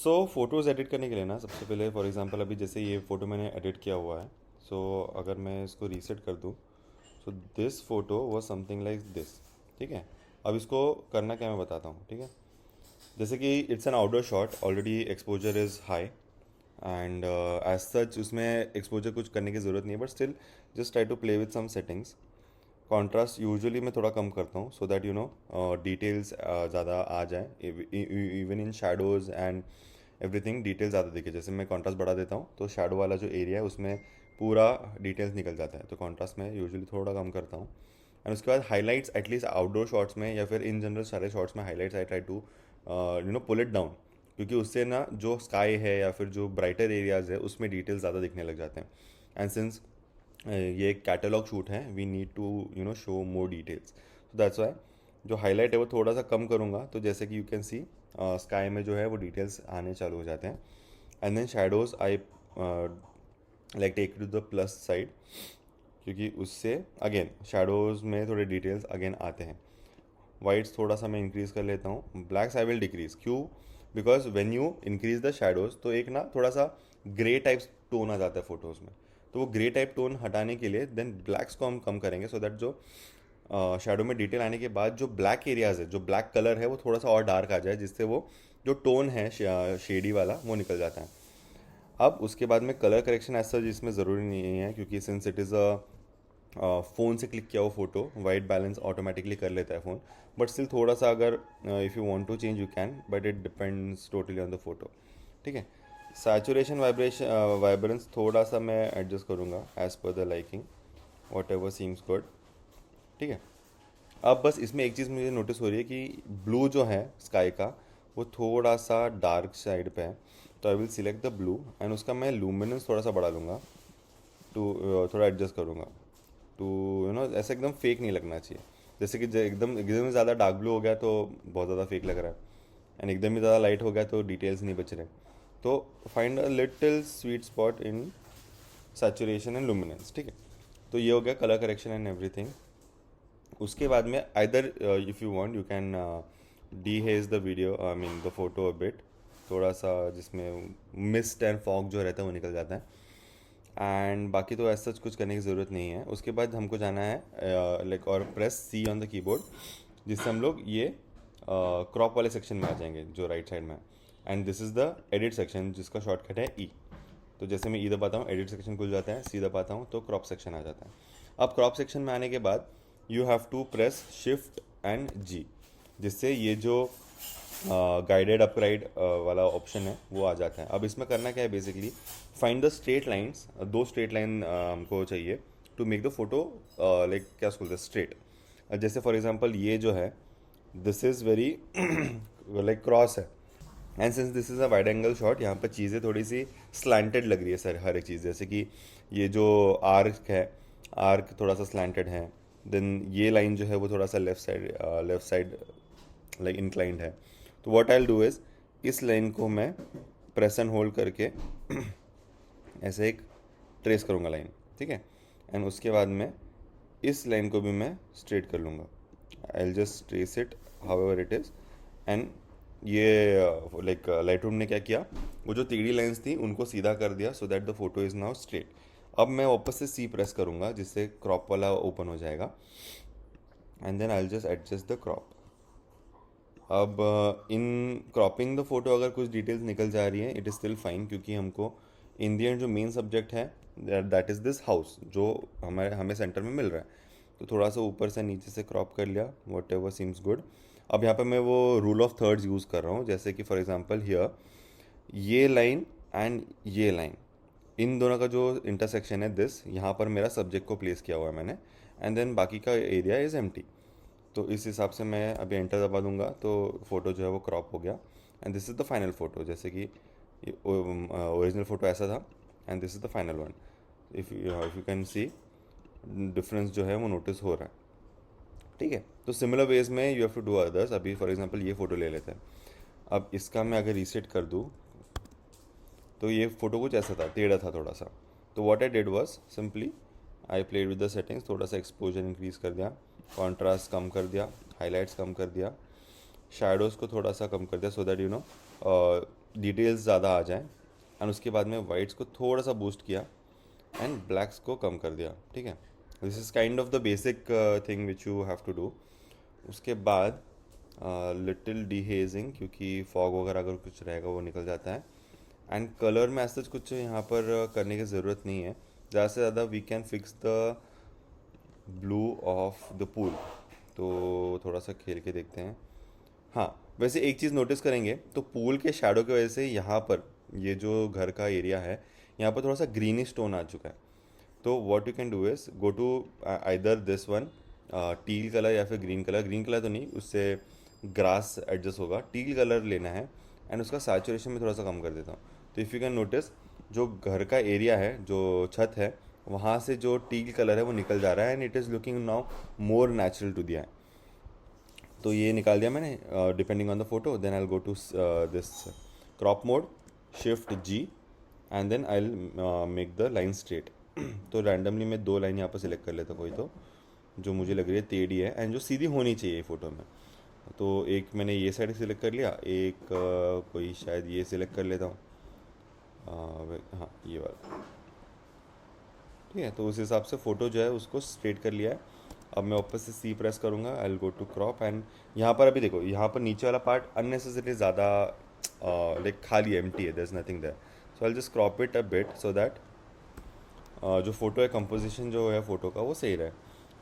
सो photos edit करने के लिए ना सबसे पहले फॉर एग्जांपल अभी जैसे ये फ़ोटो मैंने एडिट किया हुआ है। सो अगर मैं इसको रीसेट कर दूँ, so this photo was something like this. ठीक है, अब इसको करना क्या मैं बताता हूँ। ठीक है, जैसे कि it's an outdoor shot, already exposure is high and as such उसमें एक्सपोजर कुछ करने की ज़रूरत नहीं है, but still just try to play with some settings. Contrast usually मैं थोड़ा कम करता हूँ सो दैट डिटेल्स ज़्यादा आ जाए, even in shadows and everything detail ज़्यादा दिखे। जैसे मैं कॉन्ट्रास्ट बढ़ा देता हूँ तो शेडो वाला जो एरिया है उसमें पूरा डिटेल्स निकल जाता है, तो कॉन्ट्रास्ट मैं यूजुअली थोड़ा कम करता हूँ। एंड उसके बाद हाईलाइट्स एटलीस्ट आउटडोर शॉट्स में या फिर इन जनरल सारे शॉट्स में highlights I try to pull it down, क्योंकि उससे ना जो स्काई है या फिर जो ब्राइटर एरियाज़ है उसमें डिटेल्स ज़्यादा दिखने लग जाते हैं। एंड सिंस ये एक कैटलॉग शूट है, we need to show more details, so that's why जो हाईलाइट है वो थोड़ा सा कम करूँगा। तो जैसे कि यू कैन सी स्काई में जो है वो डिटेल्स आने चालू हो जाते हैं। And then shadows I like take to the plus side, क्योंकि उससे अगेन शेडोज़ में थोड़े डिटेल्स अगेन आते हैं। वाइट्स थोड़ा सा मैं इंक्रीज़ कर लेता हूँ, ब्लैक्स आई विल डिक्रीज़। क्यों? Because when you increase the shadows तो एक ना थोड़ा सा ग्रे टाइप टोन आ जाता है फोटोज़ में, तो वो ग्रे टाइप टोन हटाने के लिए देन ब्लैक्स को हम कम करेंगे सो दैट जो शेडो में डिटेल आने के बाद जो ब्लैक एरियाज़ है, जो ब्लैक कलर है वो थोड़ा सा और डार्क आ जाए, जिससे वो जो टोन है शेडी वाला वो निकल जाता है। अब उसके बाद में कलर करेक्शन ऐसा इसमें ज़रूरी नहीं है, क्योंकि since it is a phone से क्लिक किया हुआ फोटो, वाइट बैलेंस ऑटोमेटिकली कर लेता है फ़ोन। बट स्टिल थोड़ा सा अगर if you want to change you can, but it depends totally on the photo. ठीक है, सैचुरेशन वाइब्रेशन वाइब्रेंस थोड़ा सा मैं एडजस्ट करूँगा as per the liking, what ever seems good. ठीक है, अब बस इसमें एक चीज़ मुझे नोटिस हो रही है कि ब्लू जो है स्काई का वो थोड़ा सा डार्क साइड पे है, तो आई will select the blue and उसका मैं लूमिनेंस थोड़ा सा बढ़ा लूँगा, टू थोड़ा एडजस्ट करूँगा टू ऐसे एकदम फेक नहीं लगना चाहिए। जैसे कि एकदम एकदम ही ज़्यादा डार्क ब्लू हो गया तो बहुत ज़्यादा फेक लग रहा है, एंड एकदम ही ज़्यादा लाइट हो गया तो डिटेल्स नहीं बच रहे। तो find a little sweet spot in saturation and luminous. ठीक है, तो ये हो गया कलर करेक्शन एंड एवरीथिंग। उसके बाद में either if you want you can D hedge the video, I mean the photo a bit, थोड़ा सा जिसमें मिस्ट एंड फॉग जो रहता है वो निकल जाता है। एंड बाकी तो ऐसा कुछ करने की ज़रूरत नहीं है। उसके बाद हमको जाना है लाइक और press C on the keyboard, जिससे हम लोग ये क्रॉप वाले सेक्शन में आ जाएंगे जो राइट साइड में है। And this is the edit section जिसका शॉर्टकट है ई। तो जैसे मैं ई दबाता हूँ एडिट सेक्शन खुल जाता है, सी दबाता हूँ तो क्रॉप सेक्शन आ जाता है। अब क्रॉप सेक्शन में आने के बाद you have to press shift and G, जिससे ये जो गाइडेड अपराइड वाला ऑप्शन है वो आ जाता है। अब इसमें करना क्या है, basically find the straight lines, दो स्ट्रेट लाइन हमको चाहिए to make the photo like क्या उसको बोलते हैं स्ट्रेट। जैसे फॉर एग्जांपल ये जो है this is very like cross है, and since this is a wide angle shot यहाँ पर चीज़ें थोड़ी सी स्लैंटेड लग रही है सर, हर एक चीज़। जैसे कि ये जो आर्क है, आर्क थोड़ा सा स्लैंटेड है। देन ये लाइन जो है वो थोड़ा सा लेफ्ट साइड लाइक इंक्लाइंड है। तो what I will do is इस लाइन को मैं प्रेस एंड होल्ड करके ऐसे एक ट्रेस करूँगा लाइन। ठीक है, एंड उसके बाद में इस लाइन को भी मैं स्ट्रेट कर लूँगा। आई will just trace it how ever it is. And ये लाइक लाइट रूम ने क्या किया, वो जो टेढ़ी लाइंस थी उनको सीधा कर दिया so that the photo is now straight. अब मैं वापस से सी प्रेस करूँगा जिससे क्रॉप वाला ओपन हो जाएगा, and then I will just adjust the crop. अब इन क्रॉपिंग द फोटो अगर कुछ डिटेल्स निकल जा रही है इट इज़ स्टिल फाइन, क्योंकि हमको इन दी एंड जो मेन सब्जेक्ट है दैट इज़ दिस हाउस जो हमारे हमें सेंटर में मिल रहा है। तो थोड़ा सा ऊपर से नीचे से क्रॉप कर लिया, वॉट एवर सीम्स गुड। अब यहाँ पे मैं वो रूल ऑफ थर्ड्स यूज़ कर रहा हूँ, जैसे कि फॉर एग्जांपल हियर ये लाइन एंड ये लाइन, इन दोनों का जो इंटरसेक्शन है दिस, यहाँ पर मेरा सब्जेक्ट को प्लेस किया हुआ है मैंने, एंड देन बाकी का एरिया इज़ एम्प्टी। तो इस हिसाब से मैं अभी एंटर दबा दूंगा तो फोटो जो है वो क्रॉप हो गया, and this is the final photo. जैसे कि ओरिजिनल फ़ोटो ऐसा था and this is the final one. If you can see difference जो है वो नोटिस हो रहा है। ठीक है, तो सिमिलर वेज में you have to do others. अभी फॉर एग्जांपल ये फ़ोटो ले लेते हैं। अब इसका मैं अगर रीसेट कर दूँ तो ये फ़ोटो कुछ ऐसा था, टेढ़ा था थोड़ा सा। तो what I did was simply I played with the settings, थोड़ा सा एक्सपोजर इंक्रीज़ कर दिया, कॉन्ट्रास्ट कम कर दिया, हाइलाइट्स कम कर दिया, शेडोज़ को थोड़ा सा कम कर दिया, सो दैट डिटेल्स ज़्यादा आ जाए, एंड उसके बाद में वाइट्स को थोड़ा सा बूस्ट किया एंड ब्लैक्स को कम कर दिया, ठीक है। This is kind of the basic thing which you have to do. उसके बाद लिटिल डीहेजिंग, क्योंकि फॉग वगैरह अगर कुछ रहेगा वो निकल जाता है। एंड कलर में ऐसा कुछ यहाँ पर करने की ज़रूरत नहीं है, ज़्यादा से ज़्यादा we can fix the blue of the pool. तो थोड़ा सा खेल के देखते हैं। हाँ, वैसे एक चीज़ नोटिस करेंगे तो पूल के शैडो की वजह से यहाँ पर ये जो घर का एरिया है, यहाँ पर थोड़ा सा ग्रीनिश टोन आ चुका है। तो what you can do is go to either this one, teal colour या फिर ग्रीन कलर। ग्रीन कलर तो नहीं, उससे ग्रास एडजस्ट होगा। टील कलर लेना है एंड उसका सैचुरेशन में थोड़ा सा कम कर देता हूँ। तो इफ़ यू कैन नोटिस, जो घर का एरिया है, जो छत है, वहाँ से जो टील कलर है वो निकल जा रहा है and it is looking now more natural टू दिया है। तो ये निकाल दिया मैंने depending on the photo. Then I will go to this crop mode, shift G, and then I will make the line straight. तो रैंडमली मैं 2 लाइन यहाँ पर सिलेक्ट कर लेता हूँ, कोई तो जो मुझे लग रही है टेढ़ी है एंड जो सीधी होनी चाहिए फ़ोटो में। तो एक मैंने ये साइड सिलेक्ट कर लिया, एक कोई शायद ये सिलेक्ट कर लेता हूँ, हाँ ये वाला, ठीक है। तो उस हिसाब से फ़ोटो जो है उसको स्ट्रेट कर लिया है। अब मैं वापस से सी प्रेस करूँगा, I will go to crop, and यहाँ पर अभी देखो, यहाँ पर नीचे वाला पार्ट अननेसेसरी ज़्यादा लाइक खाली एम्प्टी है, there is nothing there. So I just crop it a bit so that जो फोटो है, कंपोजिशन जो है फोटो का वो सही रहे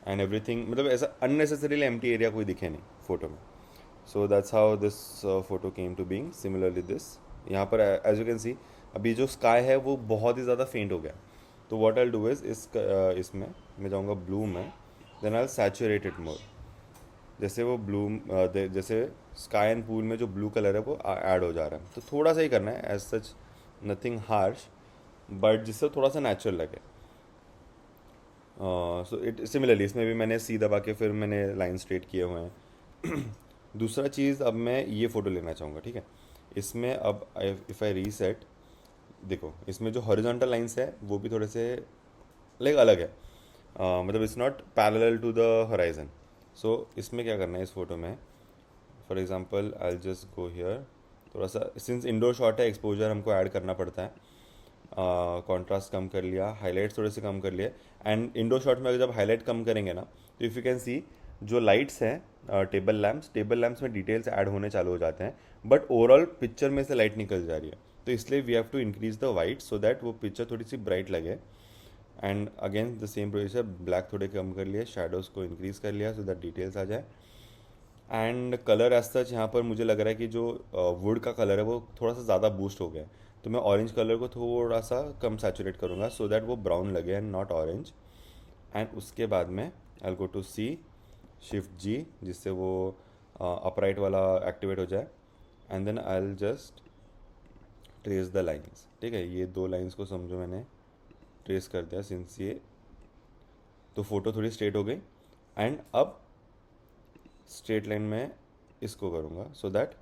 एंड एवरीथिंग, मतलब ऐसा अननेसेसरीली एम्प्टी एरिया कोई दिखे नहीं फोटो में। So that's how this photo came to being. Similarly this, यहाँ पर एज यू कैन सी अभी जो स्काई है वो बहुत ही ज़्यादा फेंट हो गया। तो what I will do is इसमें मैं जाऊँगा ब्लू में, then I will saturate it more. जैसे वो ब्लू जैसे स्काई एंड पूल में जो ब्लू कलर है वो ऐड हो जा रहा है, तो थोड़ा सा ही करना है, as such nothing harsh, but जिससे थोड़ा सा नेचुरल लगे। सो इट सिमिलरली इसमें भी मैंने सी दबा के फिर मैंने लाइन स्ट्रेट किए हुए हैं। दूसरा चीज़, अब मैं ये फ़ोटो लेना चाहूँगा, ठीक है। इसमें अब इफ़ आई रीसेट, देखो इसमें जो हॉरिजॉन्टल लाइंस है वो भी थोड़े से लाइक अलग है, मतलब it's not parallel to the horizon. So इसमें क्या करना है इस फोटो में, for example I just go here, थोड़ा सा सिंस इंडोर शॉट है, एक्सपोजर हमको ऐड करना पड़ता है। कॉन्ट्रास्ट कम कर लिया, हाईलाइट्स थोड़े से कम कर लिए। एंड इंडोर शॉट में अगर जब हाईलाइट कम करेंगे ना, तो इफ़ यू कैन सी जो लाइट्स हैं, टेबल लैम्प्स में डिटेल्स ऐड होने चालू हो जाते हैं, बट ओवरऑल पिक्चर में से लाइट निकल जा रही है। तो इसलिए we have to increase the white so that वो पिक्चर थोड़ी सी ब्राइट लगे। And again the same process, black थोड़े कम कर लिए, शेडोज़ को इंक्रीज़ कर लिया सो दैट डिटेल्स आ जाए। एंड कलर एज सच यहाँ पर मुझे लग रहा है कि जो वुड का कलर है वो थोड़ा सा ज़्यादा बूस्ट हो गया है, तो मैं ऑरेंज कलर को थोड़ा सा कम सैचुरेट करूँगा सो दैट वो ब्राउन लगे एंड नॉट ऑरेंज। एंड उसके बाद में आई गो टू सी, शिफ्ट जी, जिससे वो अपराइट वाला एक्टिवेट हो जाए, and then I will just trace the lines, ठीक है। ये 2 लाइन्स को समझो मैंने ट्रेस कर दिया सिंस ये, तो फोटो थोड़ी स्ट्रेट हो गई। एंड अब स्ट्रेट लाइन में इसको करूँगा सो दैट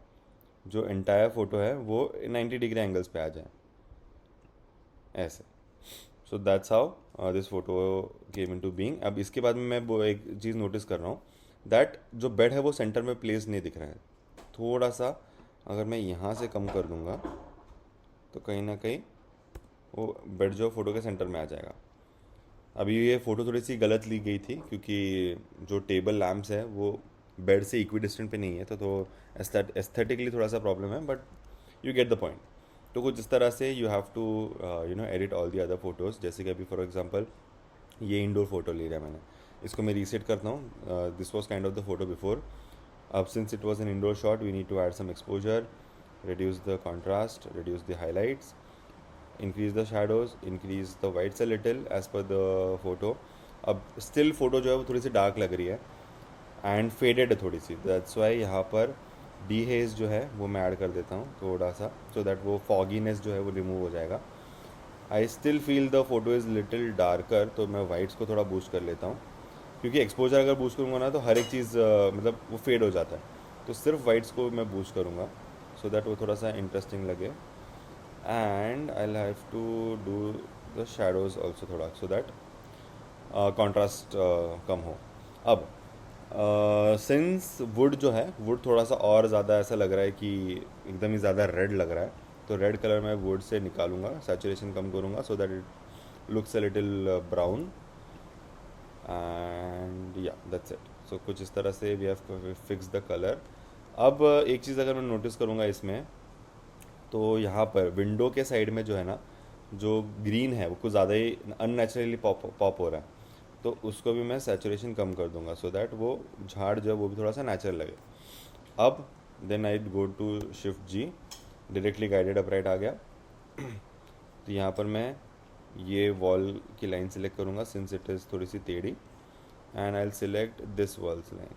जो एंटायर फोटो है वो 90 डिग्री एंगल्स पे आ जाए, ऐसे। So that's how this photo came into being. अब इसके बाद में मैं वो एक चीज़ नोटिस कर रहा हूँ, दैट जो बेड है वो सेंटर में प्लेस नहीं दिख रहा है। थोड़ा सा अगर मैं यहाँ से कम कर दूँगा तो कहीं ना कहीं वो बेड जो फोटो के सेंटर में आ जाएगा। अभी ये फ़ोटो थोड़ी सी गलत ली गई थी क्योंकि जो टेबल लैम्प्स है वो बेड से इक्वी डिस्टेंट पे नहीं है, तो एस्थेटिकली थोड़ा सा प्रॉब्लम है, but you get the point. तो कुछ इस तरह से you have to edit all the other photos. जैसे कि अभी फॉर एग्जांपल ये इंडोर फोटो ले लिया मैंने, इसको मैं रीसेट करता हूँ। This was kind of the photo before. अब since it was an indoor shot we need to add some exposure, reduce the contrast, reduce the highlights, increase the shadows, increase the whites a little as per the photo। अब still photo जो है वो थोड़ी सी dark लग रही है and faded है थोड़ी सी, दैट्स वाई यहाँ पर डी हेज जो है वो मैं ऐड कर देता हूँ थोड़ा सा, सो दैट वो फॉगीनेस जो है वो रिमूव हो जाएगा। I still feel the photo is little darker, तो मैं वाइट्स को थोड़ा बूस्ट कर लेता हूँ, क्योंकि एक्सपोजर अगर बूस्ट करूँगा ना तो हर एक चीज़ मतलब वो फेड हो जाता है। तो सिर्फ वाइट्स को मैं बूस्ट करूँगा सो दैट वो थोड़ा सा इंटरेस्टिंग लगे। And I have to do the shadows also थोड़ा, सो दैट कॉन्ट्रास्ट कम हो। अब सिंस वुड जो है, वुड थोड़ा सा और ज़्यादा ऐसा लग रहा है कि एकदम ही ज़्यादा रेड लग रहा है, तो रेड कलर मैं वुड से निकालूंगा, सैचुरेशन कम करूँगा so that it looks a little brown and या दैट्स इट। सो कुछ इस तरह से we have fix the colour. अब एक चीज़ अगर मैं नोटिस करूँगा इसमें, तो यहाँ पर विंडो के साइड में जो है ना, जो ग्रीन है वो कुछ ज़्यादा ही अननेचुरली पॉप पॉप हो रहा है, तो उसको भी मैं सैचुरेशन कम कर दूंगा सो दैट वो झाड़ जो है वो भी थोड़ा सा नेचुरल लगे। अब then I go to shift G, directly guided upright आ गया। तो यहाँ पर मैं ये वॉल की लाइन सिलेक्ट करूँगा सिंस इट इज़ थोड़ी सी टेढ़ी, and I will select this wall's line.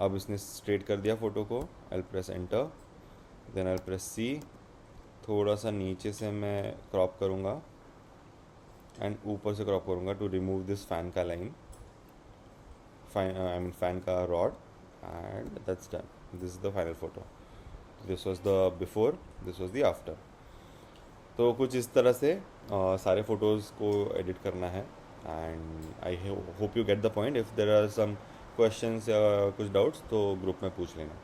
अब इसने स्ट्रेट कर दिया फ़ोटो को, I will press enter, then I will press C. थोड़ा सा नीचे से मैं क्रॉप करूँगा एंड ऊपर से क्रॉप करूँगा टू रिमूव दिस फैन का लाइन, आई मीन फैन का rod, and that's done. This is the final photo. This was the before, this was the after. तो कुछ इस तरह से सारे फ़ोटोज़ को एडिट करना है, and I hope you get the point. If there are some questions या कुछ डाउट्स तो ग्रुप में पूछ लेना।